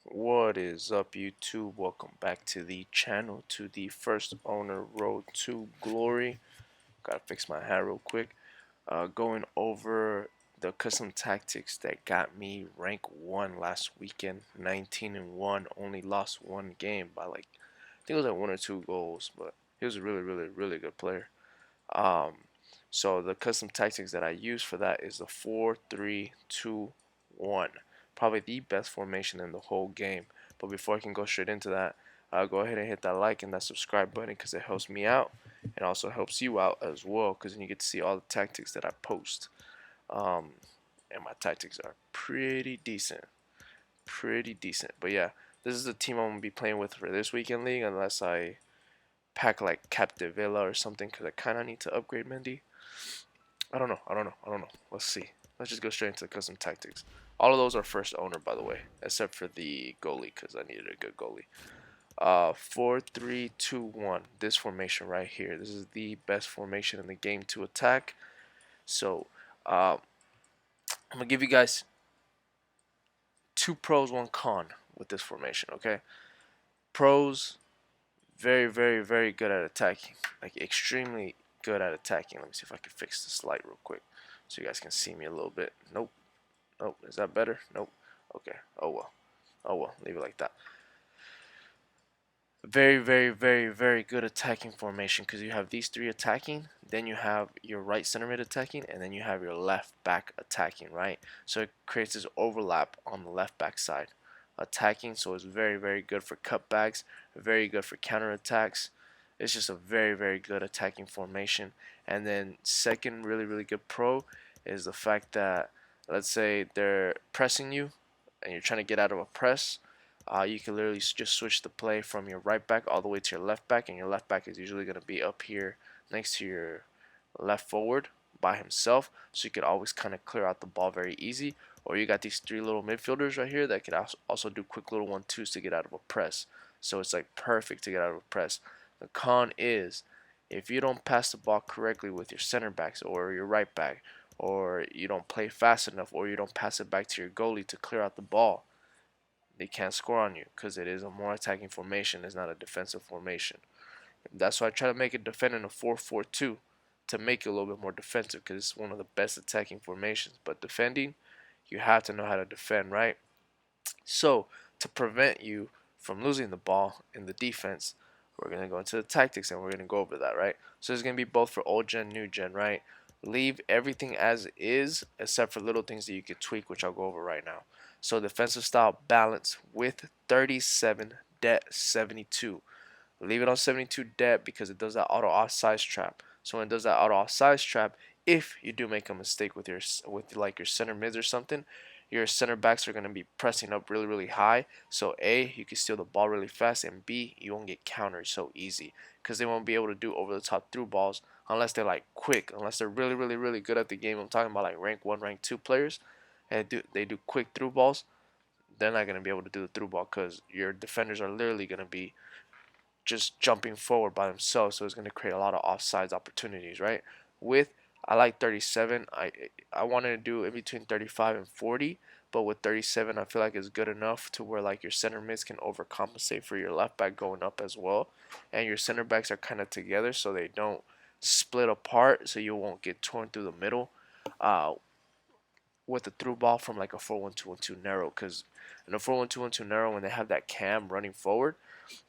What is up, YouTube? Welcome back to the channel, to the first owner road to glory. Gotta fix my hair real quick. Going over the custom tactics that got me rank 1 last weekend. 19-1, only lost one game by like, I think it was like 1 or 2 goals, but he was a really good player. Um, so the custom tactics that I use for that is the 4-3-2-1. Probably the best formation in the whole game. But before I can go straight into that, go ahead and hit that like and that subscribe button because it helps me out and also helps you out as well because then you get to see all the tactics that I post. Um, and my tactics are pretty decent. Pretty decent. But yeah, this is the team I'm going to be playing with for this weekend league unless I pack like Captive Villa or something because I kind of need to upgrade Mendy. I don't know. Let's see. Let's just go straight into the custom tactics. All of those are first owner, by the way, except for the goalie because I needed a good goalie. 4-3-2-1. This formation right here. This is the best formation in the game to attack. So I'm gonna give you guys 2 pros, 1 con with this formation. Okay, pros, very good at attacking, like extremely good at attacking. Let me see if I can fix this light real quick so you guys can see me a little bit. Nope. Is that better? Nope. Okay. Oh well, leave it like that. Very good attacking formation because you have these 3 attacking, then you have your right center mid attacking, and then you have your left back attacking, right? So it creates this overlap on the left back side attacking, so it's very good for cutbacks, very good for counter attacks. It's just a very good attacking formation. And then second really good pro is the fact that let's say they're pressing you and you're trying to get out of a press, you can literally just switch the play from your right back all the way to your left back, and your left back is usually going to be up here next to your left forward by himself, so you can always kind of clear out the ball very easy. Or you got these 3 little midfielders right here that can also do quick little 1-2s to get out of a press. So it's like perfect to get out of a press. The con is if you don't pass the ball correctly with your center backs or your right back, or you don't play fast enough, or you don't pass it back to your goalie to clear out the ball, they can't score on you because it is a more attacking formation. It's not a defensive formation. That's why I try to make it defend in a 4-4-2 to make it a little bit more defensive because it's one of the best attacking formations. But defending, you have to know how to defend, right? So to prevent you from losing the ball in the defense, we're going to go into the tactics and we're going to go over that, right? So it's going to be both for old gen, new gen, right? Leave everything as is except for little things that you could tweak, which I'll go over right now. So defensive style balance with 37 debt 72. Leave it on 72 debt because it does that auto offsides trap. So when it does that auto offsides trap, if you do make a mistake with like your center mids or something, your center backs are going to be pressing up really high. So A, you can steal the ball really fast, and B, you won't get countered so easy because they won't be able to do over the top through balls unless they're like quick, unless they're really good at the game. I'm talking about like rank 1, rank 2 players, and they do quick through balls. They're not going to be able to do the through ball because your defenders are literally going to be just jumping forward by themselves, so it's going to create a lot of offsides opportunities, right? With I like 37. I wanted to do in between 35 and 40, but with 37, I feel like it's good enough to where like your center mids can overcompensate for your left back going up as well, and your center backs are kind of together so they don't split apart, so you won't get torn through the middle. Uh, with a through ball from like a 4-1-2-1-2 narrow, because in a 4-1-2-1-2 narrow, when they have that cam running forward,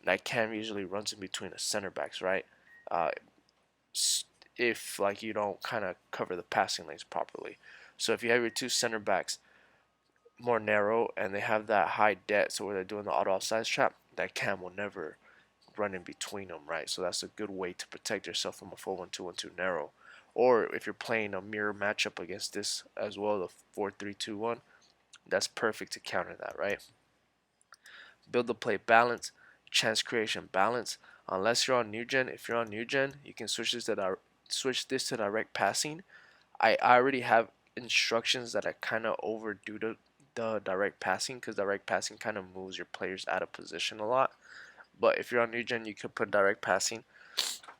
that cam usually runs in between the center backs, right? Uh, if like you don't kind of cover the passing lanes properly. So if you have your 2 center backs more narrow and they have that high debt, so where they're doing the auto offside trap, that cam will never run in between them, right? So that's a good way to protect yourself from a 4-1-2-1-2 narrow. Or if you're playing a mirror matchup against this as well, the 4-3-2-1, that's perfect to counter that, right? Build the play balance, chance creation balance. Unless you're on new gen, if you're on new gen, you can switch this to direct passing. I already have instructions that I kind of overdo the direct passing because direct passing kind of moves your players out of position a lot. But if you're on new gen, you could put direct passing.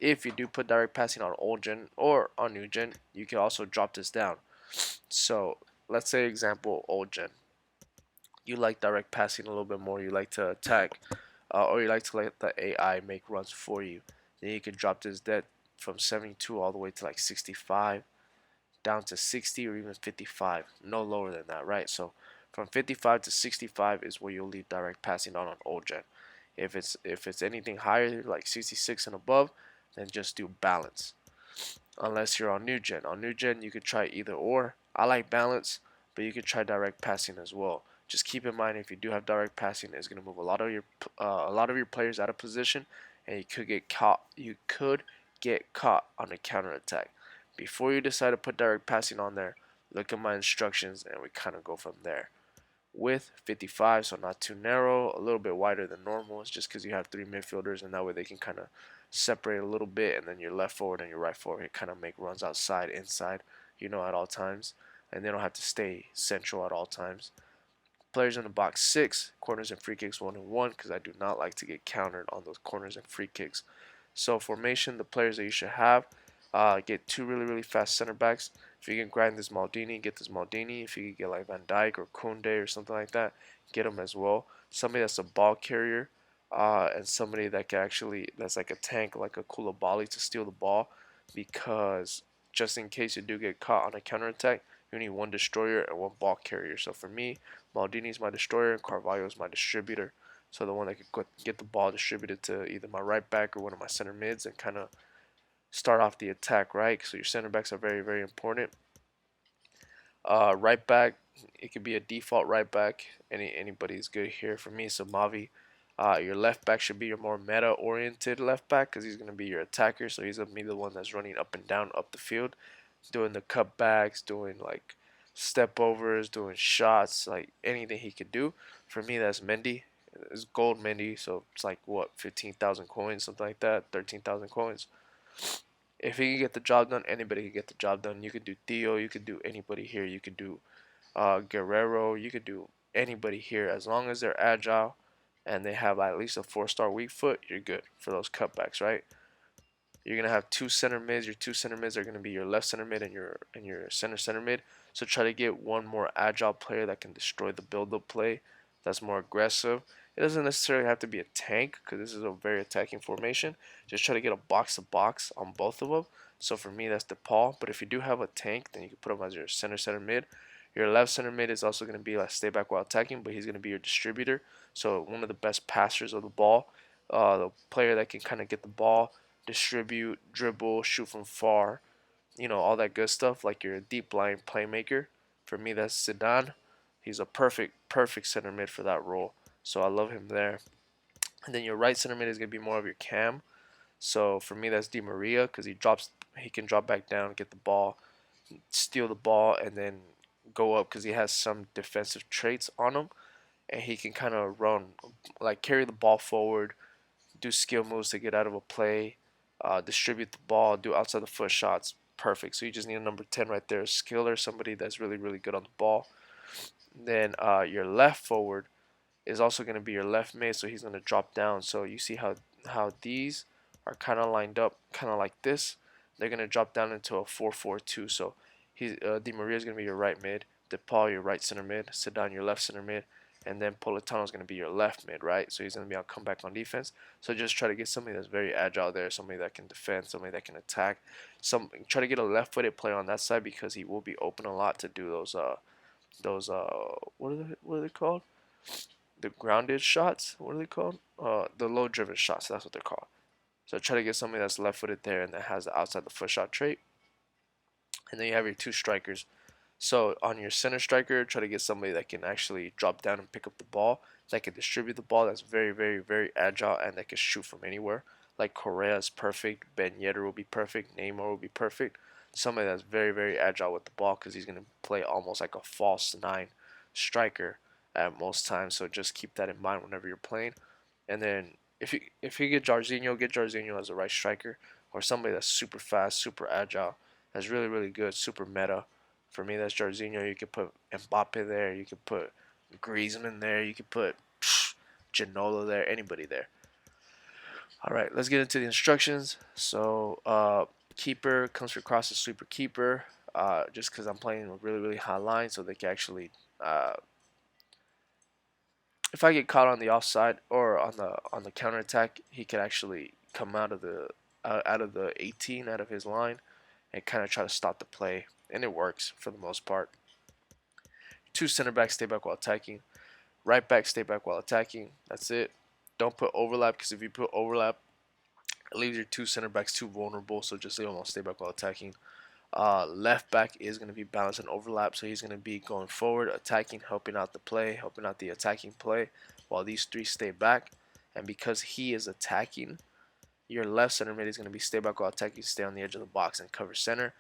If you do put direct passing on old gen or on new gen, you can also drop this down. So let's say example old gen. you like direct passing a little bit more, you like to attack, or you like to let the AI make runs for you, then you can drop this debt from 72 all the way to like 65, down to 60 or even 55, no lower than that, right? So from 55 to 65 is where you'll leave direct passing on old gen. If it's anything higher like 66 and above, then just do balance. Unless you're on new gen. On new gen, you could try either or. I like balance, but you could try direct passing as well. Just keep in mind, if you do have direct passing, it's going to move a lot of your players out of position, and you could get caught. You could get caught on a counter attack. Before you decide to put direct passing on there, look at my instructions, and we kind of go from there. Width 55, so not too narrow, a little bit wider than normal. It's just because you have three midfielders, and that way they can kind of separate a little bit, and then your left forward and your right forward kind of make runs outside, inside, at all times, and they don't have to stay central at all times. Players in the box 6, corners and free kicks 1 and 1, because I do not like to get countered on those corners and free kicks. So formation, the players that you should have, get two really, really fast center backs. If you can grind this Maldini, get this Maldini. If you can get like Van Dijk or Koundé or something like that, get them as well. Somebody that's a ball carrier, and somebody that can actually, that's like a tank, like a Koulibaly to steal the ball, because just in case you do get caught on a counter attack, you need one destroyer and one ball carrier. So for me, Maldini is my destroyer and Carvalho is my distributor. So the one that could get the ball distributed to either my right back or one of my center mids and kind of start off the attack, right? So your center backs are very, very important. Right back, it could be a default right back. Anybody's good here. For me, so Mavi. Your left back should be your more meta-oriented left back because he's going to be your attacker. So he's going to be the one that's running up and down up the field, doing the cutbacks, doing like step overs, doing shots, like anything he could do. For me, that's Mendy. It's gold Mendy, so it's like what, 15,000 coins, something like that, 13,000 coins. If he can get the job done, anybody can get the job done. You could do Theo, you could do anybody here, you could do Guerrero, you could do anybody here. As long as they're agile and they have at least a 4-star weak foot, you're good for those cutbacks, right? You're gonna have two center mids. Your two center mids are gonna be your left center mid and your center mid. So try to get one more agile player that can destroy the build-up play. That's more aggressive. It doesn't necessarily have to be a tank because this is a very attacking formation. Just try to get a box to box on both of them. So for me, that's DePaul. But if you do have a tank, then you can put him as your center mid. Your left center mid is also going to be like stay back while attacking, but he's going to be your distributor. So one of the best passers of the ball, the player that can kind of get the ball, distribute, dribble, shoot from far, all that good stuff, like you're a deep line playmaker. For me, that's Zidane. He's a perfect center mid for that role. So I love him there. And then your right center mid is gonna be more of your cam. So for me, that's Di Maria because he can drop back down, get the ball, steal the ball, and then go up because he has some defensive traits on him, and he can kind of run, like carry the ball forward, do skill moves to get out of a play, distribute the ball, do outside the foot shots. Perfect. So you just need a number 10 right there, a skiller, somebody that's really, really good on the ball. Then your left forward is also going to be your left mid, so he's going to drop down. So you see how these are kind of lined up, kind of like this. They're going to drop down into a 4-4-2. So Di Maria is going to be your right mid, DePaul your right center mid, Sedan your left center mid, and then Politano is going to be your left mid, right? So he's going to be on comeback on defense. So just try to get somebody that's very agile there, somebody that can defend, somebody that can attack. Try to get a left-footed player on that side because he will be open a lot to do those what are they called? The grounded shots. What are they called? The low-driven shots. That's what they're called. So try to get somebody that's left-footed there and that has the outside the foot shot trait. And then you have your two strikers. So on your center striker, try to get somebody that can actually drop down and pick up the ball, that can distribute the ball, that's very, very, very agile, and that can shoot from anywhere. Like Correa is perfect, Ben Yedder will be perfect, Neymar will be perfect. Somebody that's very, very agile with the ball because he's going to play almost like a false 9 striker at most times. So just keep that in mind whenever you're playing. And then if you get Jarzinho as a right striker or somebody that's super fast, super agile, that's really, really good, super meta. For me, that's Jarzinho. You could put Mbappe there. You could put Griezmann there. You could put Ginola there. Anybody there. All right, let's get into the instructions. So, keeper comes for cross the sweeper keeper. Just because I'm playing a really, really high line, so they can actually if I get caught on the offside or on the counter attack, he could actually come out of the 18, out of his line, and kind of try to stop the play, and it works for the most part. Two center backs stay back while attacking. Right back stay back while attacking. That's it. Don't put overlap, because if you put overlap, it leaves your two center backs too vulnerable. So just leave them on stay back while attacking. Left back is going to be balanced and overlap, so he's going to be going forward, attacking, helping out the play, helping out the attacking play, while these three stay back. And because he is attacking, your left center mid is going to be stay back while attacking, stay on the edge of the box and cover center.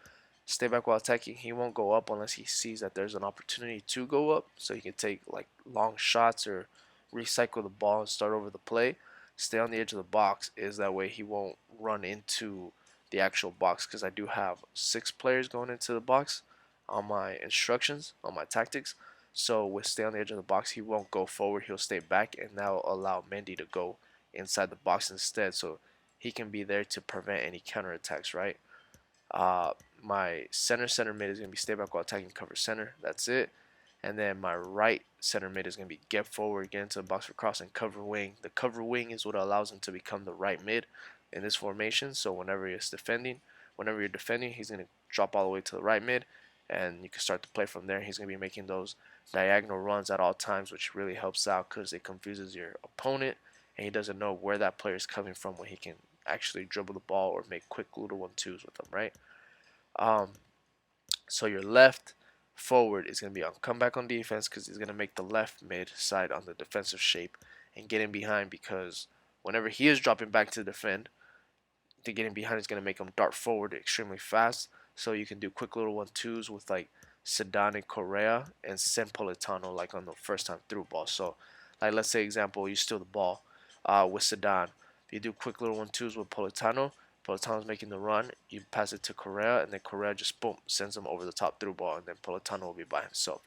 Stay back while attacking, he won't go up unless he sees that there's an opportunity to go up, so he can take like long shots or recycle the ball and start over the play. Stay on the edge of the box is that way he won't run into the actual box, because I do have 6 players going into the box on my instructions, on my tactics. So with stay on the edge of the box, he won't go forward, he'll stay back, and now allow Mendy to go inside the box instead, so he can be there to prevent any counterattacks, right? Uh, my center mid is going to be stay back while attacking, cover center. That's it. And then my right center mid is going to be get forward, get into the box for cross, and cover wing. The cover wing is what allows him to become the right mid in this formation. So whenever you're defending, he's going to drop all the way to the right mid, and you can start to play from there. He's going to be making those diagonal runs at all times, which really helps out because it confuses your opponent, and he doesn't know where that player is coming from when he can actually dribble the ball or make quick little 1-2s with them, right? Um, so your left forward is going to be on comeback on defense, because he's going to make the left mid side on the defensive shape and get in behind, because whenever he is dropping back to defend, the getting behind is going to make him dart forward extremely fast. So you can do quick little 1-2s with like Sedan and Correa, and send Politano like on the first time through ball. So like let's say example, you steal the ball with Sedan. You do quick little 1-2s with Politano. Politano's making the run. You pass it to Correa, and then Correa just boom sends him over the top through ball, and then Politano will be by himself.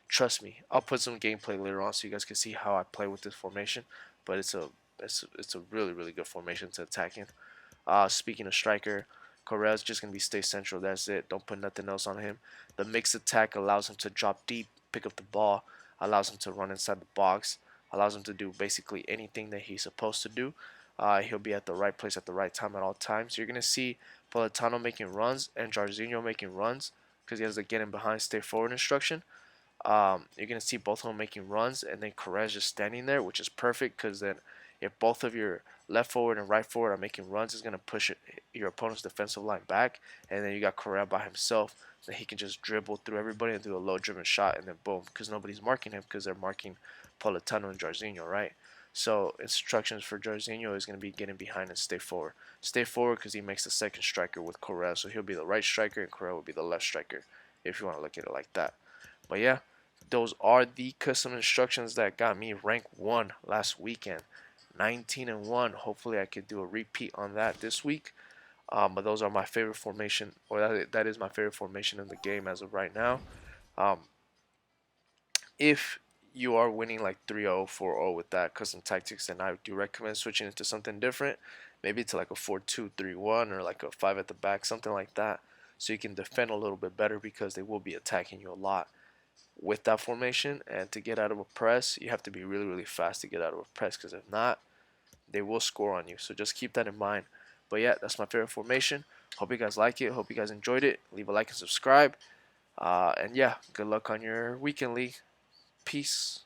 Trust me, I'll put some gameplay later on so you guys can see how I play with this formation. But it's a really good formation to attack in. Speaking of striker, Correa's just going to be stay central. That's it. Don't put nothing else on him. The mixed attack allows him to drop deep, pick up the ball, allows him to run inside the box, allows him to do basically anything that he's supposed to do. He'll be at the right place at the right time at all times. You're going to see Politano making runs and Jarzinho making runs, because he has the get in behind, stay forward instruction. You're going to see both of them making runs, and then Correa's just standing there, which is perfect, because then if both of your left forward and right forward are making runs, it's going to push your opponent's defensive line back, and then you got Correa by himself, that he can just dribble through everybody and do a low driven shot, and then boom, because nobody's marking him, because they're marking Politano and Jarzinho, right? So instructions for Jarzinho is going to be getting behind and stay forward. Stay forward because he makes the second striker with Correa, so he'll be the right striker and Correa will be the left striker, if you want to look at it like that. But yeah, those are the custom instructions that got me rank 1 last weekend. 19-1. Hopefully I could do a repeat on that this week. But those are my favorite formation, or that is my favorite formation in the game as of right now. Um, if you are winning like 3-0, 4-0 with that custom tactics, then I do recommend switching into something different. Maybe to like a 4-2-3-1 or like a 5 at the back, something like that. So you can defend a little bit better, because they will be attacking you a lot with that formation. And to get out of a press, you have to be really fast to get out of a press, because if not, they will score on you. So just keep that in mind. But yeah, that's my favorite formation. Hope you guys like it. Hope you guys enjoyed it. Leave a like and subscribe. And yeah, good luck on your weekend league. Peace.